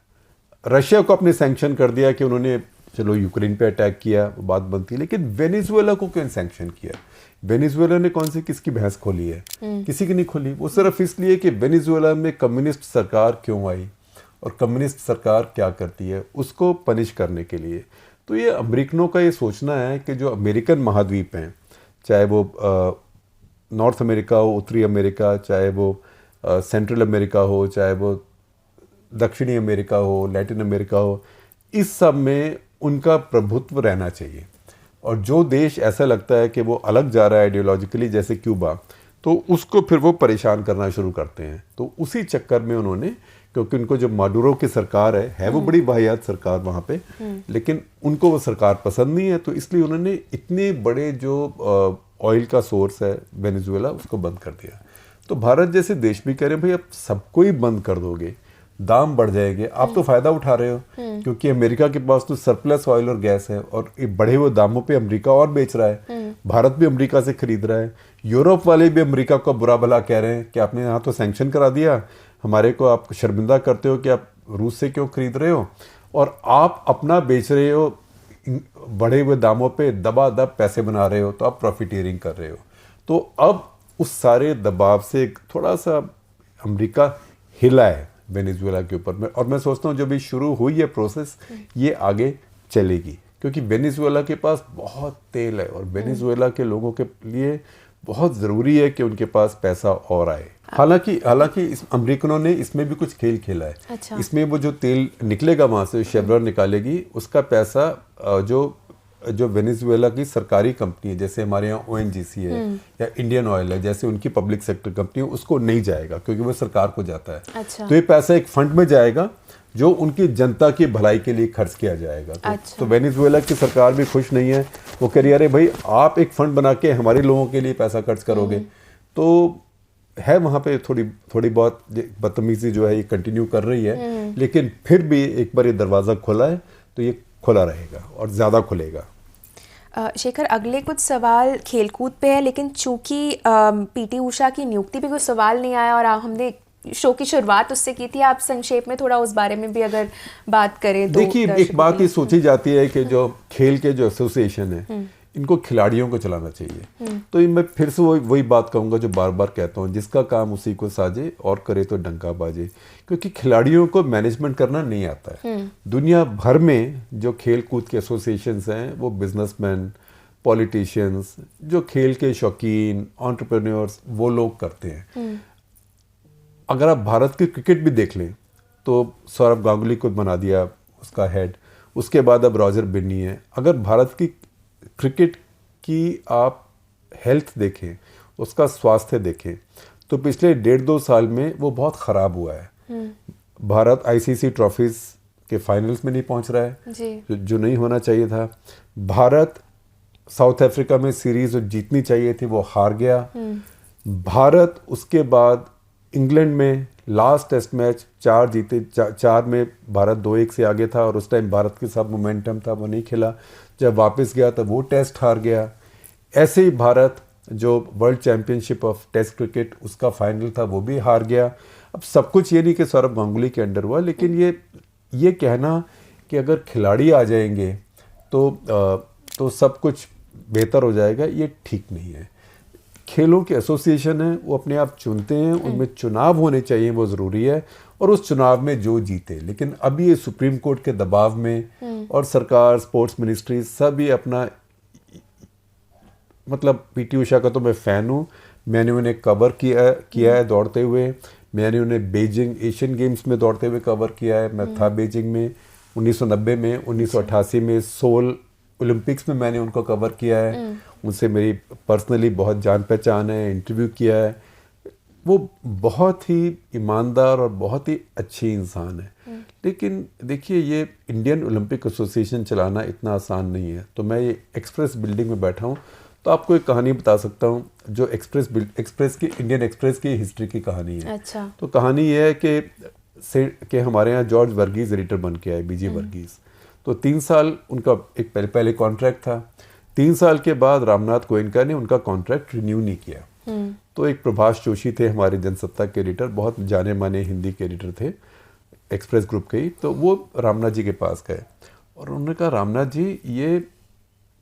रशिया को आपने सैंक्शन कर दिया कि उन्होंने चलो यूक्रेन पे अटैक किया, वो बात बनती है, लेकिन वेनेजुएला को क्यों सैंक्शन किया? वेनेजुएला ने कौन सी किसकी भैंस खोली है? किसी की नहीं खोली। वो सिर्फ इसलिए कि वेनेजुएला में कम्युनिस्ट सरकार क्यों आई और कम्युनिस्ट सरकार क्या करती है, उसको पनिश करने के लिए। तो ये अमेरिकनों का ये सोचना है कि जो अमेरिकन महाद्वीप हैं, चाहे वो नॉर्थ अमेरिका हो, उत्तरी अमेरिका, चाहे वो सेंट्रल अमेरिका हो, चाहे वो दक्षिणी अमेरिका हो, लैटिन अमेरिका हो, इस सब में उनका प्रभुत्व रहना चाहिए। और जो देश ऐसा लगता है कि वो अलग जा रहा है आइडियोलॉजिकली, जैसे क्यूबा, तो उसको फिर वो परेशान करना शुरू करते हैं। तो उसी चक्कर में उन्होंने, क्योंकि उनको जो माडुरो की सरकार है वो बड़ी वाहियात सरकार वहाँ पे, लेकिन उनको वो सरकार पसंद नहीं है, तो इसलिए उन्होंने इतने बड़े जो ऑयल का सोर्स है वेनेजुएला, उसको बंद कर दिया। तो भारत जैसे देश भी कह रहे हैं भाई अब सबको ही बंद कर दोगे, दाम बढ़ जाएंगे, आप तो फायदा उठा रहे हो, क्योंकि अमेरिका के पास तो सरप्लस ऑयल और गैस है और ये बढ़े हुए दामों पे अमेरिका और बेच रहा है। भारत भी अमेरिका से खरीद रहा है, यूरोप वाले भी अमेरिका को बुरा भला कह रहे हैं कि आपने यहाँ तो सैंक्शन करा दिया, हमारे को आप शर्मिंदा करते हो कि आप रूस से क्यों खरीद रहे हो, और आप अपना बेच रहे हो बढ़े हुए दामों पे, दबादब पैसे बना रहे हो, तो आप प्रॉफिटियरिंग कर रहे हो। तो अब उस सारे दबाव से थोड़ा सा अमेरिका हिला है वेनेजुएला के ऊपर में, और मैं सोचता हूँ जब ये शुरू हुई है प्रोसेस, ये आगे चलेगी, क्योंकि वेनेजुएला के पास बहुत तेल है और वेनेजुएला के लोगों के लिए बहुत ज़रूरी है कि उनके पास पैसा और आए। हालांकि इस अमेरिकनों ने इसमें भी कुछ खेल खेला है। अच्छा। इसमें वो जो तेल निकलेगा वहाँ से, शेवरॉन निकालेगी, उसका पैसा जो वेनेजुएला की सरकारी कंपनी है, जैसे हमारे यहाँ ONGC है या इंडियन ऑयल है, जैसे उनकी पब्लिक सेक्टर कंपनी है, उसको नहीं जाएगा क्योंकि वो सरकार को जाता है। अच्छा। तो ये पैसा एक फंड में जाएगा जो उनकी जनता की भलाई के लिए खर्च किया जाएगा। तो वेनेजुएला की सरकार भी खुश नहीं है, वो कह रही है अरे भाई आप एक फंड बना के हमारे लोगों के लिए पैसा खर्च करोगे। तो है वहाँ पे थोड़ी बहुत बदतमीजी जो है ये कंटिन्यू कर रही है, लेकिन फिर भी एक बार ये दरवाज़ा खुला है तो ये खुला रहेगा और ज़्यादा खुलेगा। शेखर, अगले कुछ सवाल खेलकूद पे है, लेकिन चूंकि PT उषा की नियुक्ति पे कोई सवाल नहीं आया और हमने शो की शुरुआत उससे की थी, आप संक्षेप में थोड़ा उस बारे में भी अगर बात करें। देखिए, एक बात ये सोची जाती है कि जो खेल के जो एसोसिएशन है, इनको खिलाड़ियों को चलाना चाहिए। तो ये मैं फिर से वही बात कहूँगा जो बार बार कहता हूँ, जिसका काम उसी को साजे और करे तो डंका बाजे, क्योंकि खिलाड़ियों को मैनेजमेंट करना नहीं आता है। दुनिया भर में जो खेल कूद के एसोसिएशंस हैं वो बिजनेसमैन, पॉलिटिशियंस, जो खेल के शौकीन, एंटरप्रेन्योर्स, वो लोग करते हैं। अगर आप भारत की क्रिकेट भी देख लें तो सौरव गांगुली को बना दिया उसका हेड, उसके बाद अब रॉजर बिन्नी है। अगर भारत की क्रिकेट की आप हेल्थ देखें, उसका स्वास्थ्य देखें, तो पिछले 1.5-2 साल में वो बहुत ख़राब हुआ है। भारत आईसीसी ट्रॉफीज के फाइनल्स में नहीं पहुंच रहा है जी। जो नहीं होना चाहिए था। भारत साउथ अफ्रीका में सीरीज जो जीतनी चाहिए थी वो हार गया। भारत उसके बाद इंग्लैंड में लास्ट टेस्ट मैच 4 जीते, 4 में भारत 2-1 से आगे था और उस टाइम भारत के साथ मोमेंटम था, वो नहीं खेला। जब वापस गया तो वो टेस्ट हार गया। ऐसे ही भारत जो world championship of test cricket उसका फाइनल था वो भी हार गया। अब सब कुछ ये नहीं कि सौरभ गांगुली के अंडर हुआ, लेकिन ये कहना कि अगर खिलाड़ी आ जाएंगे तो सब कुछ बेहतर हो जाएगा, ये ठीक नहीं है। खेलों के एसोसिएशन है वो अपने आप चुनते हैं, उनमें चुनाव होने चाहिए, वो ज़रूरी है, और उस चुनाव में जो जीते। लेकिन अभी ये सुप्रीम कोर्ट के दबाव में और सरकार, स्पोर्ट्स मिनिस्ट्री सब ये अपना, मतलब पीटी उषा का तो मैं फ़ैन हूँ, मैंने उन्हें कवर किया है दौड़ते हुए। मैंने उन्हें बीजिंग एशियन गेम्स में दौड़ते हुए कवर किया है। मैं था बीजिंग में 1990 में, 1988 में सोल ओलंपिक्स में मैंने उनको कवर किया है। उनसे मेरी पर्सनली बहुत जान पहचान है, इंटरव्यू किया है। वो बहुत ही ईमानदार और बहुत ही अच्छी इंसान है। लेकिन देखिए, ये इंडियन ओलंपिक एसोसिएशन चलाना इतना आसान नहीं है। तो मैं ये एक्सप्रेस बिल्डिंग में बैठा हूँ, तो आपको एक कहानी बता सकता हूँ जो एक्सप्रेस की, इंडियन एक्सप्रेस की हिस्ट्री की कहानी है। अच्छा। तो कहानी ये है कि हमारे यहाँ जॉर्ज वर्गीस एडिटर बन के आए, बीजी वर्गीस। तो 3 साल उनका एक पहले कॉन्ट्रैक्ट था। 3 साल के बाद रामनाथ गोयनका ने उनका कॉन्ट्रैक्ट रिन्यू नहीं किया। तो एक प्रभाष जोशी थे हमारे जनसत्ता के एडिटर, बहुत जाने माने हिंदी के एडिटर थे एक्सप्रेस ग्रुप के ही। तो वो रामनाथ जी के पास गए और उन्होंने कहा, रामनाथ जी, ये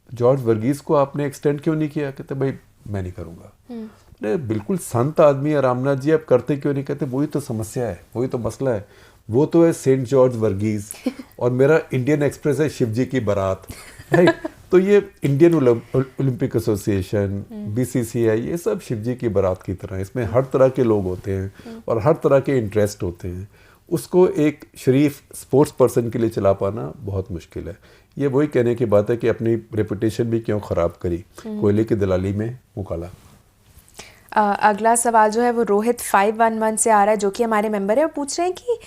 जॉर्ज वर्गीस को आपने एक्सटेंड क्यों नहीं किया? कहते, भाई मैं नहीं करूँगा। अरे बिल्कुल संत आदमी है रामनाथ जी, आप करते क्यों नहीं? कहते, वही तो समस्या है, वही तो मसला है। वो तो है सेंट जॉर्ज वर्गीस और मेरा इंडियन एक्सप्रेस है शिव जी की बारात, राइट? तो ये इंडियन ओलंपिक एसोसिएशन, बीसीसीआई, ये सब शिव जी की बारात की तरह है। इसमें हर तरह के लोग होते हैं और हर तरह के इंटरेस्ट होते हैं। उसको एक शरीफ स्पोर्ट्स पर्सन के लिए चला पाना बहुत मुश्किल है। ये वही कहने की बात है कि अपनी रेपुटेशन भी क्यों ख़राब करी, कोयले की दलाली में मुकाला। अगला सवाल जो है वो रोहित 511 से आ रहा है, जो कि हमारे मेंबर है। वो पूछ रहे हैं कि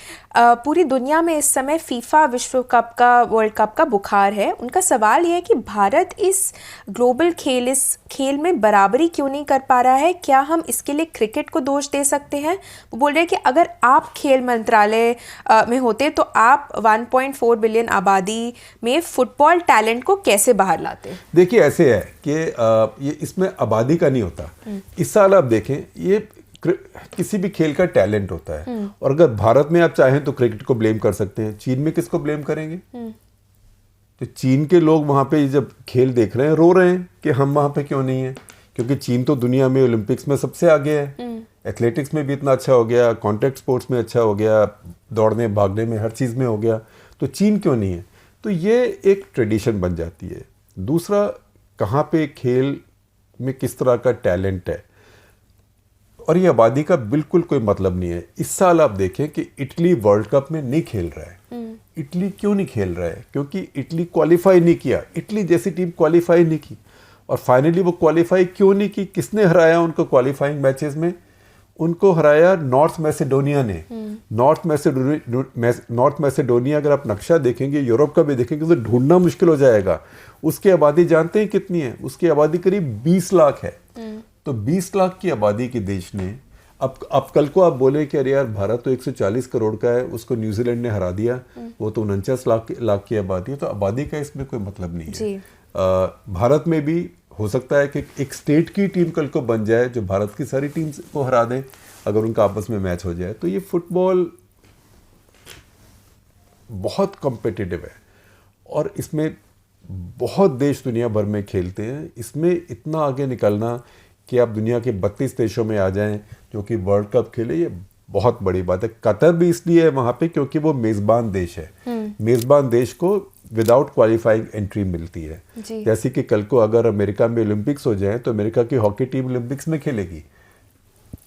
पूरी दुनिया में इस समय फीफा विश्व कप का, वर्ल्ड कप का बुखार है। उनका सवाल ये है कि भारत इस ग्लोबल खेल में बराबरी क्यों नहीं कर पा रहा है? क्या हम इसके लिए क्रिकेट को दोष दे सकते हैं? वो बोल रहे हैं कि अगर आप खेल मंत्रालय में होते तो आप 1.4 बिलियन आबादी में फुटबॉल टैलेंट को कैसे बाहर लाते? देखिए, ऐसे है कि ये इसमें आबादी का नहीं होता। इस साल आप देखें, ये किसी भी खेल का टैलेंट होता है। और अगर भारत में आप चाहें तो क्रिकेट को ब्लेम कर सकते हैं। चीन में किसको ब्लेम करेंगे? तो चीन के लोग वहां पे जब खेल देख रहे हैं रो रहे हैं कि हम वहां पे क्यों नहीं है, क्योंकि चीन तो दुनिया में ओलंपिक्स में सबसे आगे है। एथलेटिक्स में भी इतना अच्छा हो गया, कॉन्टैक्ट स्पोर्ट्स में अच्छा हो गया, दौड़ने भागने में, हर चीज़ में हो गया। तो चीन क्यों नहीं है? तो ये एक ट्रेडिशन बन जाती है। दूसरा, कहाँ पे खेल में किस तरह का टैलेंट है, और ये आबादी का बिल्कुल कोई मतलब नहीं है। इस साल आप देखें कि इटली वर्ल्ड कप में नहीं खेल रहा है। इटली क्यों नहीं खेल रहा है? क्योंकि इटली क्वालिफाई नहीं किया। इटली जैसी टीम क्वालिफाई नहीं की, और फाइनली वो क्वालिफाई क्यों नहीं की? किसने हराया उनको क्वालिफाइंग मैचेस में? उनको हराया नॉर्थ मैसेडोनिया ने। नॉर्थ मैसेडोनिया अगर आप नक्शा देखेंगे, यूरोप का भी देखेंगे, तो ढूंढना मुश्किल हो जाएगा। उसकी आबादी जानते हैं कितनी है? उसकी आबादी करीब 20 लाख है। तो 20 लाख की आबादी के देश ने अब कल को आप बोले कि अरे यार, भारत तो 140 करोड़ का है, उसको न्यूजीलैंड ने हरा दिया, वो तो 49 लाख की आबादी है। तो आबादी का इसमें कोई मतलब नहीं है। भारत में भी हो सकता है कि एक स्टेट की टीम कल को बन जाए जो भारत की सारी टीम को हरा दे, अगर उनका आपस में मैच हो जाए। तो ये फुटबॉल बहुत कॉम्पिटिटिव है और इसमें बहुत देश दुनिया भर में खेलते हैं। इसमें इतना आगे निकलना कि आप दुनिया के 32 देशों में आ जाएं जो कि वर्ल्ड कप खेले, ये बहुत बड़ी बात है। कतर भी इसलिए है वहाँ पे क्योंकि वो मेज़बान देश है। मेज़बान देश को विदाउट क्वालिफाइंग एंट्री मिलती है। जैसे कि कल को अगर अमेरिका में ओलंपिक्स हो जाए तो अमेरिका की हॉकी टीम ओलंपिक्स में खेलेगी,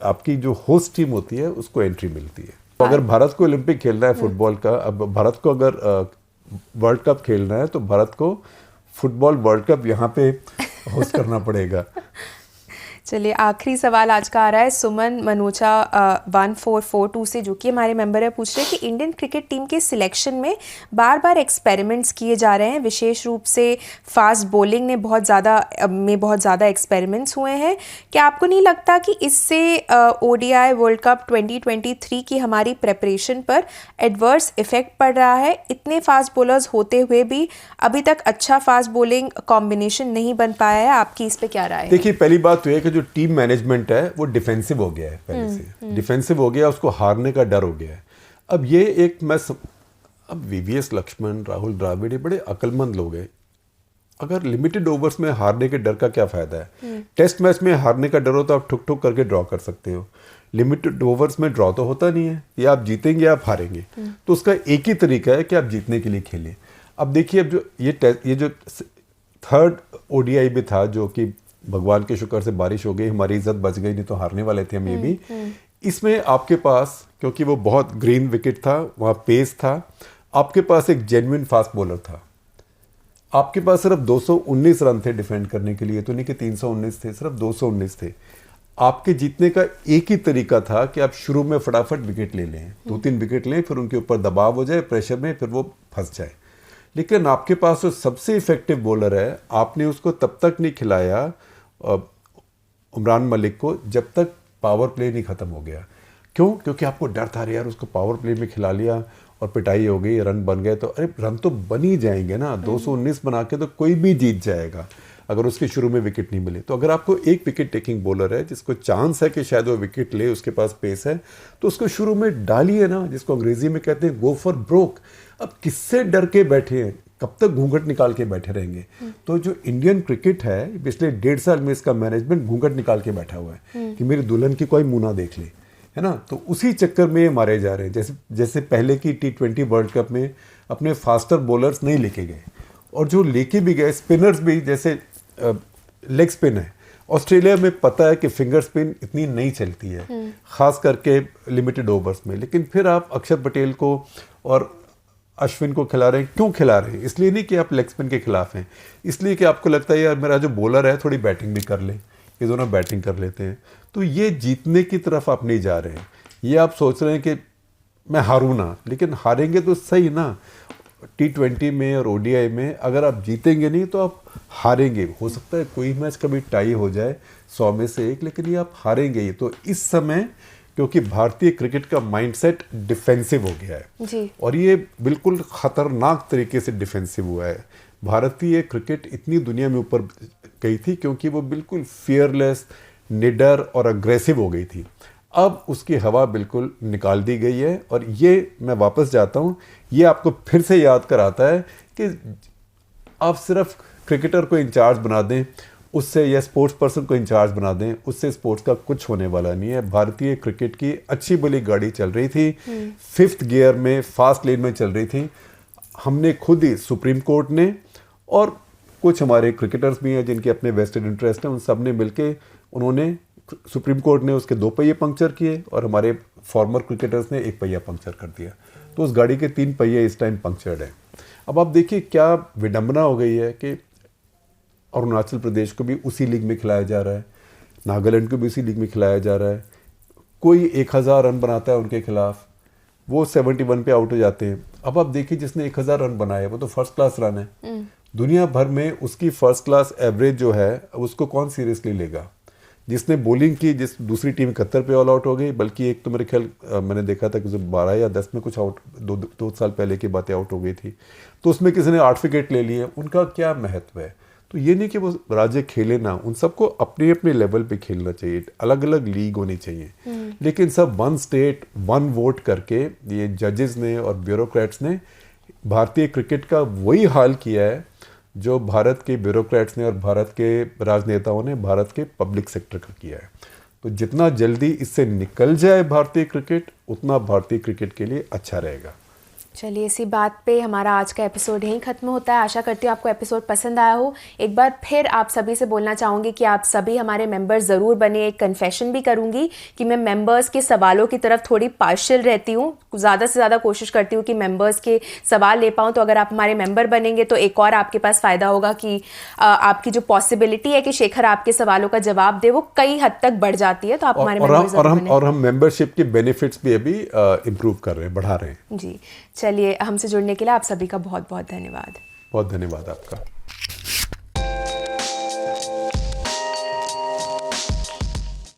आपकी जो होस्ट टीम होती है उसको एंट्री मिलती है। तो अगर भारत को ओलंपिक खेलना है फुटबॉल का, अब भारत को अगर वर्ल्ड कप खेलना है तो भारत को फुटबॉल वर्ल्ड कप यहाँ पे होस्ट करना पड़ेगा। चलिए, आखिरी सवाल आज का आ रहा है सुमन मनोचा 1442 से, जो कि हमारे मेंबर है। पूछ रहे हैं कि इंडियन क्रिकेट टीम के सिलेक्शन में बार बार एक्सपेरिमेंट्स किए जा रहे हैं, विशेष रूप से फास्ट बॉलिंग में बहुत ज़्यादा एक्सपेरिमेंट्स हुए हैं। क्या आपको नहीं लगता कि इससे ओडीआई वर्ल्ड कप 2023 की हमारी प्रेपरेशन पर एडवर्स इफेक्ट पड़ रहा है? इतने फास्ट बॉलर्स होते हुए भी अभी तक अच्छा फास्ट बॉलिंग कॉम्बिनेशन नहीं बन पाया है। आपकी इस पर क्या राय है? देखिए, पहली बात तो यह कि जो टीम मैनेजमेंट है वो डिफेंसिव हो गया है, पहले से डिफेंसिव हो गया, उसको हारने का डर हो गया है। अब ये एक अब वीवीएस लक्ष्मण, राहुल द्रविड़, ये बड़े अक्लमंद लोग हैं। अगर लिमिटेड ओवर्स में हारने के डर का क्या फायदा है? टेस्ट मैच में हारने का डर हो तो आप ठुक ठुक करके ड्रॉ कर सकते हो। लिमिटेड ओवर्स में ड्रॉ तो होता नहीं है, या आप जीतेंगे या आप हारेंगे। तो उसका एक ही तरीका है कि आप जीतने के लिए खेलें। अब देखिए, अब जो ये जो थर्ड ओडीआई भी था, जो कि भगवान के शुक्र से बारिश हो गई, हमारी इज्जत बच गई, नहीं तो हारने वाले थे हम ये भी। इसमें आपके पास, क्योंकि वो बहुत ग्रीन विकेट था, वहाँ पेस था, आपके पास एक जेन्युइन फास्ट बॉलर था। आपके पास सिर्फ 219 रन थे डिफेंड करने के लिए, तो नहीं कि 319 थे, सिर्फ 219 थे। आपके जीतने का एक ही तरीका था कि आप शुरू में फटाफट विकेट ले लें, 2-3 विकेट लें, फिर उनके ऊपर दबाव हो जाए प्रेशर में, फिर वो फंस जाए। लेकिन आपके पास जो सबसे इफेक्टिव बॉलर है, आपने उसको तब तक नहीं खिलाया उमरान मलिक को जब तक पावर प्ले नहीं खत्म हो गया। क्यों? क्योंकि आपको डर था यार उसको पावर प्ले में खिला लिया और पिटाई हो गई, रन बन गए, तो अरे रन तो बन ही जाएंगे ना। 219 बना के तो कोई भी जीत जाएगा अगर उसके शुरू में विकेट नहीं मिले। तो अगर आपको एक विकेट टेकिंग बॉलर है जिसको चांस है कि शायद वो विकेट ले, उसके पास पेस है, तो उसको शुरू में डालिए ना, जिसको अंग्रेजी में कहते हैं गो फॉर ब्रोक। अब किससे डर के बैठे हैं? कब तक घूंघट निकाल के बैठे रहेंगे? तो जो इंडियन क्रिकेट है, पिछले 1.5 साल में इसका मैनेजमेंट घूंघट निकाल के बैठा हुआ है कि मेरी दुल्हन की कोई मुंह ना देख ले, है ना। तो उसी चक्कर में मारे जा रहे हैं। जैसे पहले की T20 वर्ल्ड कप में अपने फास्टर बॉलर्स नहीं लेके गए, और जो लेके भी गए स्पिनर्स भी, जैसे लेग स्पिन है, ऑस्ट्रेलिया में पता है कि फिंगर स्पिन इतनी नहीं चलती है, खास करके लिमिटेड ओवर्स में। लेकिन फिर आप अक्षर पटेल को और अश्विन को खिला रहे हैं। क्यों खिला रहे हैं? इसलिए नहीं कि आप लेग स्पिन के खिलाफ हैं, इसलिए कि आपको लगता है यार मेरा जो बॉलर है थोड़ी बैटिंग भी कर ले, ये दोनों बैटिंग कर लेते हैं। तो ये जीतने की तरफ आप नहीं जा रहे हैं, ये आप सोच रहे हैं कि मैं हारूं ना, लेकिन हारेंगे तो सही ना। T20 में और ODI में अगर आप जीतेंगे नहीं तो आप हारेंगे। हो सकता है कोई मैच कभी टाई हो जाए 100 में से 1, लेकिन ये आप हारेंगे ही। तो इस समय क्योंकि भारतीय क्रिकेट का माइंडसेट डिफेंसिव हो गया है जी। और ये बिल्कुल खतरनाक तरीके से डिफेंसिव हुआ है। भारतीय क्रिकेट इतनी दुनिया में ऊपर गई थी क्योंकि वो बिल्कुल फियरलेस, निडर और अग्रेसिव हो गई थी। अब उसकी हवा बिल्कुल निकाल दी गई है। और ये मैं वापस जाता हूँ, ये आपको फिर से याद कराता है कि आप सिर्फ क्रिकेटर को इंचार्ज बना दें उससे, या स्पोर्ट्स पर्सन को इंचार्ज बना दें उससे स्पोर्ट्स का कुछ होने वाला नहीं है। भारतीय क्रिकेट की अच्छी भली गाड़ी चल रही थी, 5th गियर में फास्ट लेन में चल रही थी। हमने खुद ही, सुप्रीम कोर्ट ने और कुछ हमारे क्रिकेटर्स भी हैं जिनके अपने वेस्टेड इंटरेस्ट हैं, उन सब ने मिलके, उन्होंने, सुप्रीम कोर्ट ने उसके 2 पहिए पंक्चर किए और हमारे फॉर्मर क्रिकेटर्स ने 1 पहिया पंक्चर कर दिया। तो उस गाड़ी के 3 पहिए इस टाइम पंक्चर्ड हैं। अब आप देखिए क्या विडंबना हो गई है कि अरुणाचल प्रदेश को भी उसी लीग में खिलाया जा रहा है, नागालैंड को भी उसी लीग में खिलाया जा रहा है। कोई 1000 रन बनाता है उनके खिलाफ, वो 71 पे आउट हो जाते हैं। अब आप देखिए जिसने 1000 रन बनाए वो तो फर्स्ट क्लास रन है। दुनिया भर में उसकी फर्स्ट क्लास एवरेज जो है उसको कौन सीरियसली लेगा? जिसने बॉलिंग की, जिस दूसरी टीम 71 पे ऑल आउट हो गई, बल्कि एक तो मेरे ख्याल मैंने देखा था कि 12 या 10 में कुछ आउट, 2 साल पहले की बातें आउट हो गई थी, तो उसमें किसी ने 8 विकेट ले लिए। उनका क्या महत्व है? तो ये नहीं कि वो राज्य खेले ना, उन सबको अपने अपने लेवल पे खेलना चाहिए, अलग अलग लीग होनी चाहिए। लेकिन सब 1 स्टेट 1 वोट करके ये जजेस ने और ब्यूरोक्रेट्स ने भारतीय क्रिकेट का वही हाल किया है जो भारत के ब्यूरोक्रेट्स ने और भारत के राजनेताओं ने भारत के पब्लिक सेक्टर का किया है। तो जितना जल्दी इससे निकल जाए भारतीय क्रिकेट, उतना भारतीय क्रिकेट के लिए अच्छा रहेगा। चलिए, इसी बात पे हमारा आज का एपिसोड यहीं ख़त्म होता है। आशा करती हूँ आपको एपिसोड पसंद आया हो। एक बार फिर आप सभी से बोलना चाहूँगी कि आप सभी हमारे मेंबर्स ज़रूर बने। एक कन्फेशन भी करूँगी कि मैं मेंबर्स के सवालों की तरफ थोड़ी पार्शियल रहती हूँ, ज़्यादा से ज़्यादा कोशिश करती हूँ कि मेंबर्स के सवाल ले पाऊँ। तो अगर आप हमारे मेंबर बनेंगे तो एक और आपके पास फ़ायदा होगा कि आपकी जो पॉसिबिलिटी है कि शेखर आपके सवालों का जवाब दे, वो कई हद तक बढ़ जाती है। तो आप हमारे और हम मेंबरशिप के बेनिफिट्स भी अभी इम्प्रूव कर रहे हैं, बढ़ा रहे हैं जी। चलिए, हमसे जुड़ने के लिए आप सभी का बहुत बहुत धन्यवाद। बहुत धन्यवाद आपका।